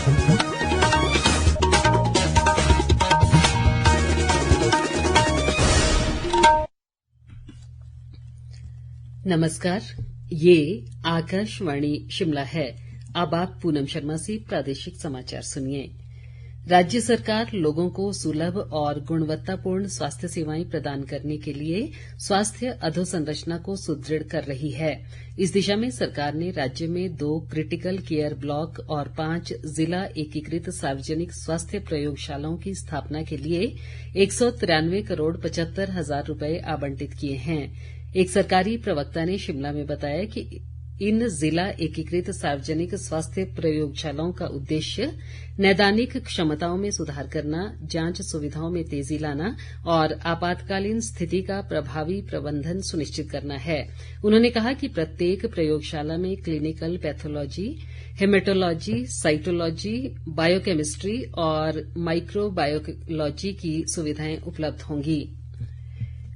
नमस्कार, ये आकाशवाणी शिमला है। अब आप पूनम शर्मा से प्रादेशिक समाचार सुनिए। राज्य सरकार लोगों को सुलभ और गुणवत्तापूर्ण स्वास्थ्य सेवाएं प्रदान करने के लिए स्वास्थ्य अधोसंरचना को सुदृढ़ कर रही है। इस दिशा में सरकार ने राज्य में 2 क्रिटिकल केयर ब्लॉक और 5 जिला एकीकृत सार्वजनिक स्वास्थ्य प्रयोगशालाओं की स्थापना के लिए 193 करोड़ 75 हजार रुपए आवंटित किए हैं। एक सरकारी प्रवक्ता ने शिमला में बताया कि इन जिला एकीकृत सार्वजनिक स्वास्थ्य प्रयोगशालाओं का उद्देश्य नैदानिक क्षमताओं में सुधार करना, जांच सुविधाओं में तेजी लाना और आपातकालीन स्थिति का प्रभावी प्रबंधन सुनिश्चित करना है। उन्होंने कहा कि प्रत्येक प्रयोगशाला में clinical pathology, haematology, cytology, biochemistry और माइक्रोबायोलॉजी की सुविधाएं उपलब्ध होंगी।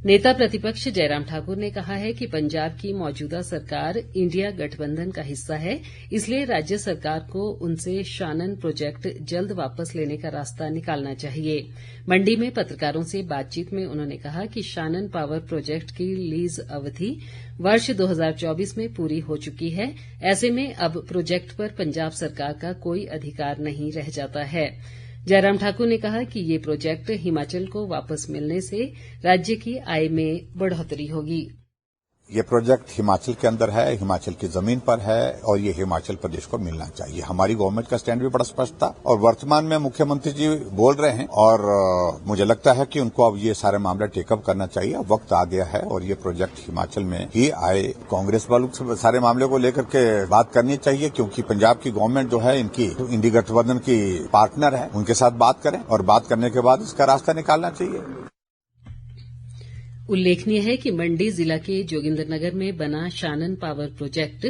नेता प्रतिपक्ष जयराम ठाकुर ने कहा है कि पंजाब की मौजूदा सरकार इंडिया गठबंधन का हिस्सा है, इसलिए राज्य सरकार को उनसे शानन प्रोजेक्ट जल्द वापस लेने का रास्ता निकालना चाहिए। मंडी में पत्रकारों से बातचीत में उन्होंने कहा कि शानन पावर प्रोजेक्ट की लीज अवधि वर्ष 2024 में पूरी हो चुकी है। ऐसे में अब प्रोजेक्ट पर पंजाब सरकार का कोई अधिकार नहीं रह जाता है। जयराम ठाकुर ने कहा कि ये प्रोजेक्ट हिमाचल को वापस मिलने से राज्य की आय में बढ़ोतरी होगी। ये प्रोजेक्ट हिमाचल के अंदर है, हिमाचल की जमीन पर है और ये हिमाचल प्रदेश को मिलना चाहिए। हमारी गवर्नमेंट का स्टैंड भी बड़ा स्पष्ट था और वर्तमान में मुख्यमंत्री जी बोल रहे हैं और मुझे लगता है कि उनको अब ये सारे मामले टेकअप करना चाहिए। अब वक्त आ गया है और ये प्रोजेक्ट हिमाचल में ही आए। कांग्रेस वालों से सारे मामले को लेकर के बात करनी चाहिए, क्योंकि पंजाब की गवर्नमेंट जो है इनकी इंडिया गठबंधन की पार्टनर है, उनके साथ बात करें और बात करने के बाद इसका रास्ता निकालना चाहिए। उल्लेखनीय है कि मंडी जिला के जोगिंद्रनगर में बना शानन पावर प्रोजेक्ट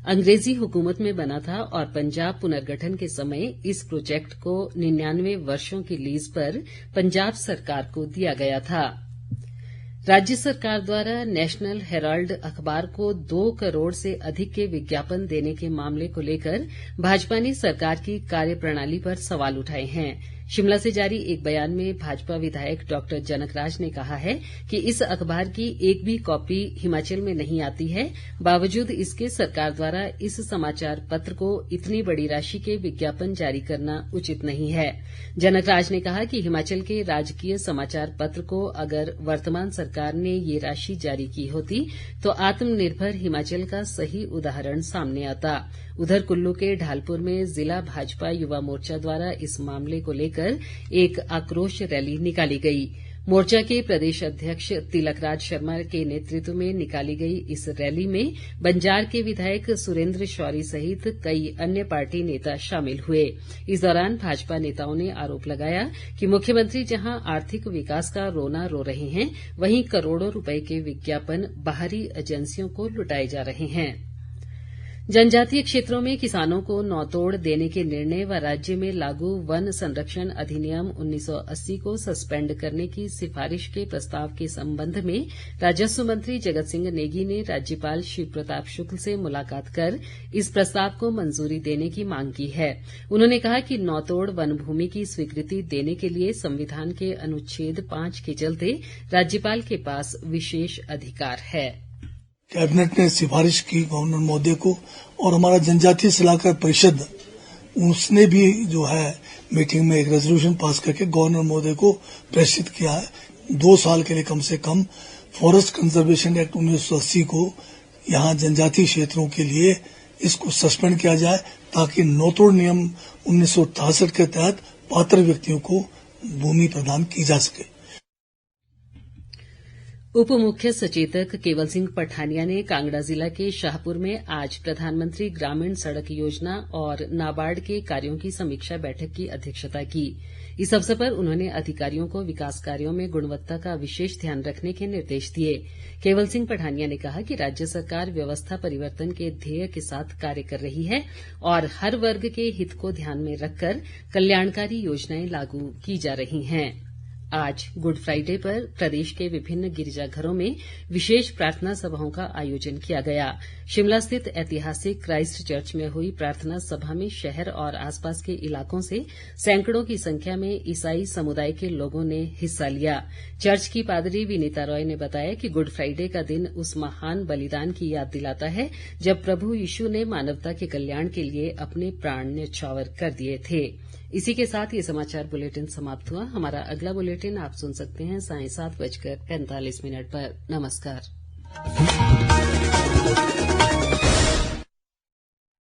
अंग्रेजी हुकूमत में बना था और पंजाब पुनर्गठन के समय इस प्रोजेक्ट को 99 वर्षों की लीज पर पंजाब सरकार को दिया गया था। राज्य सरकार द्वारा नेशनल हेराल्ड अखबार को 2 करोड़ से अधिक के विज्ञापन देने के मामले को लेकर भाजपा ने सरकार की कार्यप्रणाली पर सवाल उठाए हैं। शिमला से जारी एक बयान में भाजपा विधायक डॉक्टर जनकराज ने कहा है कि इस अखबार की एक भी कॉपी हिमाचल में नहीं आती है। बावजूद इसके सरकार द्वारा इस समाचार पत्र को इतनी बड़ी राशि के विज्ञापन जारी करना उचित नहीं है। जनकराज ने कहा कि हिमाचल के राजकीय समाचार पत्र को अगर वर्तमान सरकार ने ये राशि जारी की होती तो आत्मनिर्भर हिमाचल का सही उदाहरण सामने आता। उधर कुल्लू के ढालपुर में जिला भाजपा युवा मोर्चा द्वारा इस मामले को लेकर एक आक्रोश रैली निकाली गई। मोर्चा के प्रदेश अध्यक्ष तिलकराज शर्मा के नेतृत्व में निकाली गई इस रैली में बंजार के विधायक सुरेंद्र शौरी सहित कई अन्य पार्टी नेता शामिल हुए। इस दौरान भाजपा नेताओं ने आरोप लगाया कि मुख्यमंत्री जहां आर्थिक विकास का रोना रो रहे हैं, वहीं करोड़ों रुपए के विज्ञापन बाहरी एजेंसियों को लुटाए जा रहे हैं। जनजातीय क्षेत्रों में किसानों को नौतोड़ देने के निर्णय व राज्य में लागू वन संरक्षण अधिनियम 1980 को सस्पेंड करने की सिफारिश के प्रस्ताव के संबंध में राजस्व मंत्री जगत सिंह नेगी ने राज्यपाल शिव प्रताप शुक्ल से मुलाकात कर इस प्रस्ताव को मंजूरी देने की मांग की है। उन्होंने कहा कि नौतोड़ वन भूमि की स्वीकृति देने के लिए संविधान के अनुच्छेद 5 के चलते राज्यपाल के पास विशेष अधिकार है। कैबिनेट ने सिफारिश की गवर्नर महोदय को और हमारा जनजातीय सलाहकार परिषद उसने भी जो है मीटिंग में एक रेजोल्यूशन पास करके गवर्नर महोदय को प्रेषित किया है 2 साल के लिए कम से कम फॉरेस्ट कंजर्वेशन एक्ट 1980 को यहाँ जनजातीय क्षेत्रों के लिए इसको सस्पेंड किया जाए ताकि नौतोड़ नियम 1968 के तहत पात्र व्यक्तियों को भूमि प्रदान की जा सके। उप मुख्य सचेतक केवल सिंह पठानिया ने कांगड़ा जिला के शाहपुर में आज प्रधानमंत्री ग्रामीण सड़क योजना और नाबार्ड के कार्यों की समीक्षा बैठक की अध्यक्षता की। इस अवसर पर उन्होंने अधिकारियों को विकास कार्यों में गुणवत्ता का विशेष ध्यान रखने के निर्देश दिए। केवल सिंह पठानिया ने कहा कि राज्य सरकार व्यवस्था परिवर्तन के ध्येय के साथ कार्य कर रही है और हर वर्ग के हित को ध्यान में रखकर कल्याणकारी योजनाएं लागू की जा रही हैं। आज गुड फ्राइडे पर प्रदेश के विभिन्न गिरजाघरों में विशेष प्रार्थना सभाओं का आयोजन किया गया। शिमला स्थित ऐतिहासिक क्राइस्ट चर्च में हुई प्रार्थना सभा में शहर और आसपास के इलाकों से सैकड़ों की संख्या में ईसाई समुदाय के लोगों ने हिस्सा लिया। चर्च की पादरी विनीता रॉय ने बताया कि गुड फ्राइडे का दिन उस महान बलिदान की याद दिलाता है जब प्रभु यीशु ने मानवता के कल्याण के लिए अपने प्राण न्यौछावर कर दिए थे। इसी के साथ ये समाचार बुलेटिन समाप्त हुआ। हमारा अगला बुलेटिन आप सुन सकते हैं 7:45 पर। नमस्कार।